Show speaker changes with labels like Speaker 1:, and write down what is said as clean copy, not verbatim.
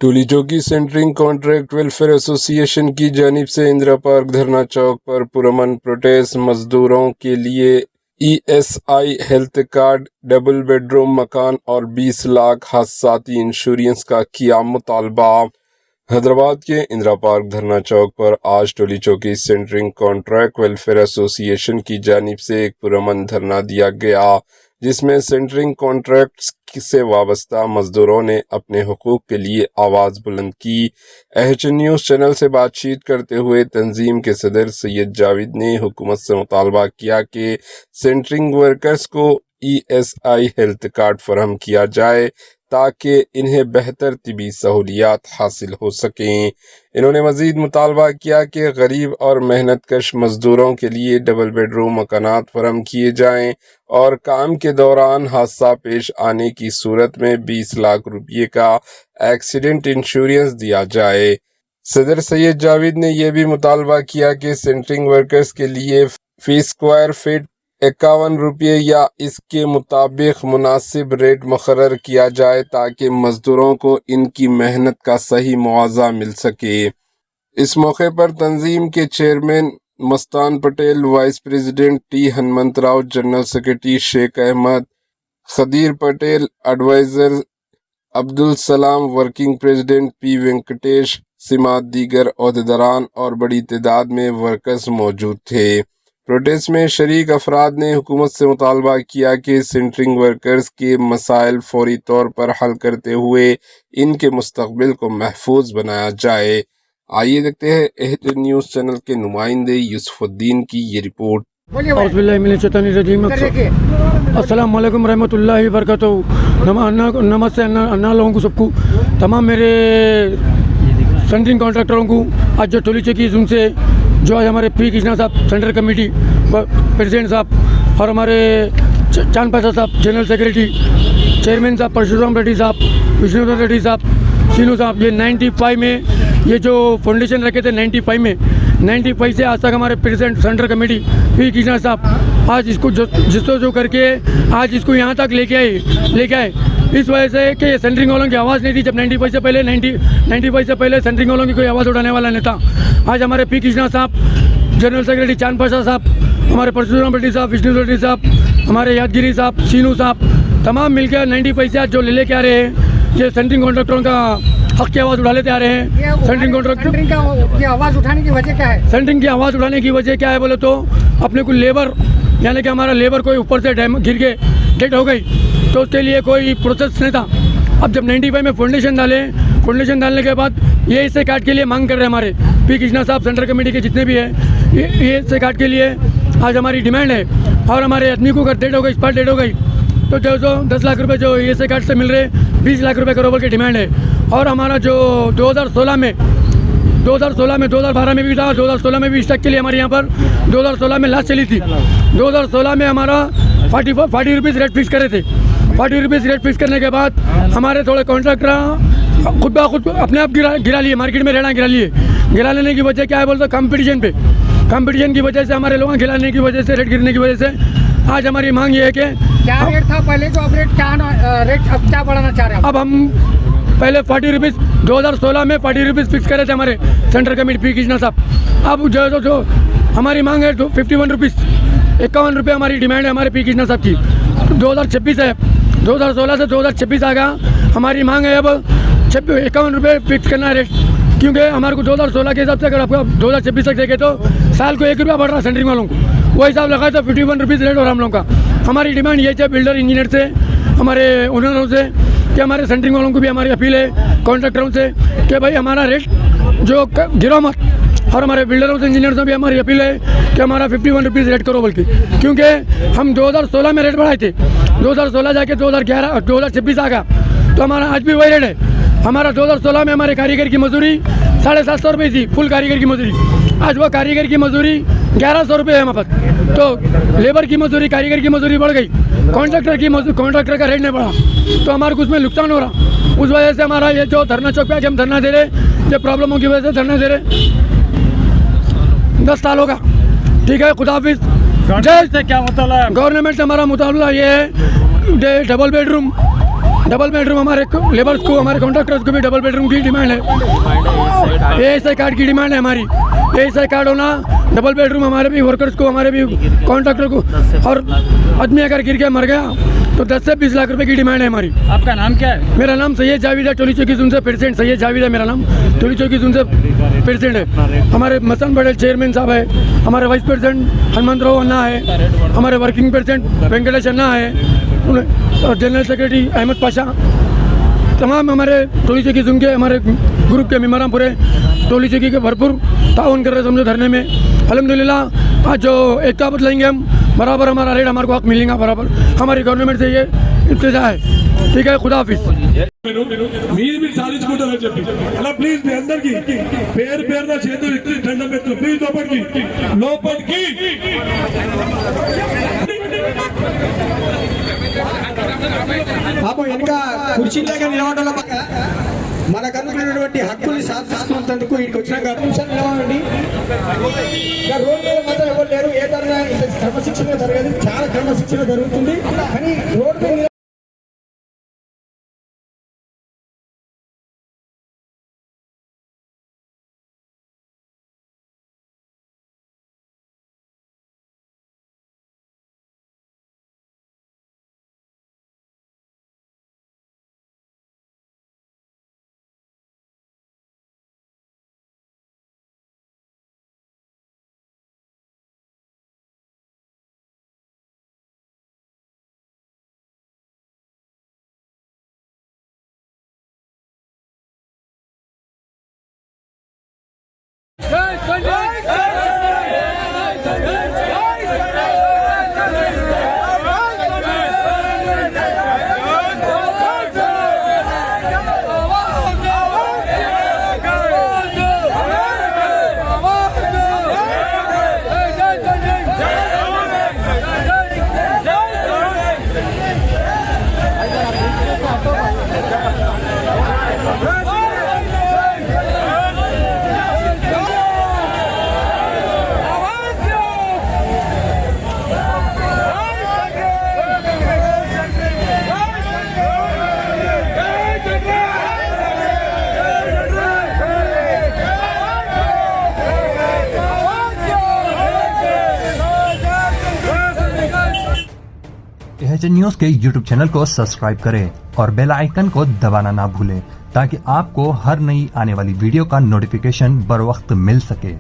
Speaker 1: Tolichowki centering contract welfare association की जानिब से इंदिरा पार्क धरना चौक पर पुरअमन प्रोटेस्ट मजदूरों के लिए ESI health card, double bedroom मकान और 20 लाख हादसाती इंश्योरेंस का किया मुतालबा। हैदराबाद के इंदिरा पार्क धरना चौक पर आज Tolichowki centering contract welfare association की जानिब से एक पुरअमन धरना दिया गया, जिसमें सेंटरिंग कॉन्ट्रैक्ट्स से वाबस्ता मजदूरों ने अपने हुकूक के लिए आवाज़ बुलंद की। एचएन न्यूज़ चैनल से बातचीत करते हुए तंजीम के सदर सैयद जावेद ने हुकूमत से मुतालबा किया कि सेंटरिंग वर्कर्स को ईएसआई हेल्थ कार्ड फराहम किया जाए ताकि इन्हें बेहतर तिबी सहूलियात हासिल हो सकें। इन्होंने मजीद मुतालबा किया कि गरीब और मेहनत कश मजदूरों के लिए डबल बेडरूम मकानात फराहम किए जाएं और काम के दौरान हादसा पेश आने की सूरत में 20 लाख रुपये का एक्सीडेंट इंश्योरेंस दिया जाए। सदर सैयद जावेद ने यह भी मुतालबा किया कि सेंटरिंग वर्कर्स के लिए फी स्क्वायर फीट 51 रुपये या इसके मुताबिक मुनासिब रेट मुकर्रर किया जाए ताकि मजदूरों को इनकी मेहनत का सही मुआवजा मिल सके। इस मौके पर तंजीम के chairman Mastan Patel, vice president T Hanumantharao, general secretary Sheikh Ahmed, Khadeer Patel, advisor Abdul Salam, working president P Venkatesh, सिमात दीगर ओहदेदारान और बड़ी तादाद में वर्कर्स मौजूद थे। प्रोटेस्ट में शरीक अफराद ने हुकूमत से मुतालबा किया कि सेंटरिंग वर्कर्स के मसाइल फौरी तौर पर हल करते हुए इनके मुस्तकबिल को महफूज बनाया जाए। आइए देखते हैं एचएन न्यूज़ चैनल के नुमाइंदे यूसुफुद्दीन की ये रिपोर्ट।
Speaker 2: अस्सलाम वालेकुम रहमतुल्लाहि व बरकातहू। नमस्ते अन्ना लोगों को, सबको, तमाम मेरे सेंटरिंग कॉन्ट्रैक्टरों को, आज जो टोलीचौकी जोन से जो आज हमारे पी कृष्णा साहब सेंट्रल कमेटी प्रेसिडेंट साहब और हमारे चांद पाशा साहब जनरल सेक्रेटरी, चेयरमैन साहब परशुराम रेड्डी साहब, विष्णुधर रेड्डी साहब, सीनू साहब, ये 95 में ये जो फाउंडेशन रखे थे 95 से आज तक हमारे president central committee P Krishna साहब आज इसको जो करके आज इसको यहाँ तक लेके आए। इस वजह से कि सेंटरिंग वालों की आवाज़ नहीं थी। जब 95 से पहले सेंटरिंग वालों की कोई आवाज़ उठाने वाला नहीं था। आज हमारे पी कृष्णा साहब, जनरल सेक्रेटरी चांद पाशा साहब, हमारे परशुराम रेड्डी साहब, विष्णु रेड्डी साहब, हमारे यादगिरी साहब, सीनू साहब, तमाम मिलकर 95 से आज जो लेके आ रहे हैं, ये सेंटरिंग कॉन्ट्रैक्टरों का हक की आवाज़ उठा लेते आ रहे हैं। सेंटरिंग कॉन्ट्रैक्टर
Speaker 3: की आवाज़ उठाने की वजह क्या है?
Speaker 2: सेंटरिंग की आवाज़ उठाने की वजह क्या है बोले तो अपने को लेबर, यानी कि हमारा लेबर कोई ऊपर से गिर के डेड हो गई तो उसके लिए कोई प्रोसेस नहीं था। अब जब 95 में फाउंडेशन डालने के बाद ये इससे कार्ड के लिए मांग कर रहे हैं हमारे पी कृष्णा साहब सेंट्रल कमेटी के जितने भी हैं, ये इससे कार्ड के लिए आज हमारी डिमांड है। और हमारे आदमी को अगर डेड हो गई, स्पॉट डेड हो गई तो जो 10 लाख रुपए जो ये कार्ड से मिल रहे 20 लाख रुपए करोड़ की डिमांड है। और हमारा जो 2012 में 2012 में भी था, 2016 में भी स्टॉक के लिए हमारे यहाँ पर 2016 में लास्ट चली थी। 2016 में हमारा 40 रुपीज़ रेट फिक्स करे थे। 40 रुपीज़ रेट फिक्स करने के बाद हमारे थोड़े कॉन्ट्रैक्टर खुद ब खुद अपने आप गिरा लिए, मार्केट में रहना गिरा लेने की वजह क्या है बोलते कंपटीशन की वजह से हमारे लोगों गिराने की वजह से, रेट गिरने की वजह से आज हमारी मांग ये है कि
Speaker 3: क्या रेट था पहले तो अब अब क्या बढ़ाना चाह रहे हैं?
Speaker 2: अब हम पहले 40 रुपीज़ 2016 में 40 रुपीज़ फिक्स करे थे हमारे सेंट्रल कमेटी पी कृष्णा साहब। अब जो हमारी मांग है 51 रुपीज़, 51 रुपये हमारी डिमांड है हमारे पी कृष्णा साहब की। 2026 है, 2016 से 2026 आ गया, हमारी मांग है अब 51 रुपये फिक्स करना है रेट, क्योंकि हमारे को 2016 के हिसाब से अगर आपको 2026 तक देखे तो साल को 1 रुपया बढ़ रहा है सेंटरिंग वालों को, वो हिसाब लगाए तो 51 रुपीज़ रेट और हम लोगों का। हमारी डिमांड ये है बिल्डर इंजीनियर से, हमारे ओनरों से, कि हमारे सेंटरिंग वालों को भी हमारी अपील है कॉन्ट्रैक्टरों से कि भाई हमारा रेट जो गिरो मत। और हमारे बिल्डरों से, इंजीनियर से भी हमारी अपील है कि हमारा 51 रुपीज़ रेट करो, बल्कि क्योंकि हम 2016 में रेट बढ़ाए थे, 2016 जाके 2026 आ गया तो हमारा आज भी वही रेट है। हमारा 2016 में हमारे कारीगर की मजदूरी 750 रुपये थी, फुल कारीगर की मजदूरी। आज वो कारीगर की मजदूरी 1100 रुपये है हमारे पास। तो लेबर की मजदूरी, कारीगर की मजदूरी बढ़ गई, कॉन्ट्रैक्टर का रेट नहीं बढ़ा, तो हमारे को उसमें नुकसान हो रहा। उस वजह से हमारा ये जो धरना चौक पे आज हम धरना दे रहे, ये प्रॉब्लमों की वजह से धरना दे रहे 10 साल होगा। ठीक है, खुदा हाफिज़। जय से क्या मुताला? गवर्नमेंट से हमारा मुताला ये है डबल बेडरूम डबल बेडरूम हमारे लेबर्स को, हमारे कॉन्ट्रैक्टर्स को भी डबल बेडरूम की डिमांड है। ASI कार्ड की डिमांड है हमारी। ASI कार्ड होना, डबल बेडरूम हमारे भी वर्कर्स को, हमारे भी कॉन्ट्रैक्टर को। और आदमी अगर गिर के मर गया तो 10 से 20 लाख रुपए की डिमांड है हमारी।
Speaker 4: आपका नाम क्या है?
Speaker 2: मेरा नाम सैयद जावेद है, टोली चौकी जोन से प्रेसिडेंट। सैयद जावेद है मेरा नाम, टोली चौकी जोन से प्रेसिडेंट है। हमारे मसन पटेल चेयरमैन साहब है, हमारे वाइस प्रेसिडेंट हनुमंतराव अन्ना है, हमारे वर्किंग प्रेसिडेंट वेंकटेश अन्ना है, और जनरल सेक्रेटरी अहमद पाशा। तमाम हमारे टोली चौकी जोन के हमारे ग्रुप के मेम्बर पूरे टोली चौकी के भरपूर ताउन कर रहे समझो धरने में। अल्हम्दुलिल्लाह आज जो एकता बतलाएंगे हम, बराबर हमारा रेट हमारे को हक मिलेगा बराबर। हमारी गवर्नमेंट से ये इल्तिजा है। ठीक है, खुदा हाफिज।
Speaker 5: మీరు సాధించుకుంటారని చెప్పి అలా ప్లీజ్ మీ అందరికి పేరు నా చేతులు ఇచ్చి దండం పెట్టు ప్లీజ్ లోపలికి
Speaker 6: పాపం వెనుక కుర్చీలాగా నిలబడాల మనకు అనుకున్నటువంటి హక్కుల్ని సాధించుకున్నందుకు ఇక్కడికి వచ్చినాక 2 నిమిషాలు నిలబడండి. ఇంకా రోడ్డు మీద మాత్రం ఎవరు లేరు. ఏ ధరణ క్రమశిక్షణ జరగదు, చాలా క్రమశిక్షణ జరుగుతుంది. కానీ రోడ్డు మీద
Speaker 7: एचएन न्यूज के यूट्यूब चैनल को सब्सक्राइब करें और बेल आइकन को दबाना ना भूलें ताकि आपको हर नई आने वाली वीडियो का नोटिफिकेशन बर वक्त मिल सके।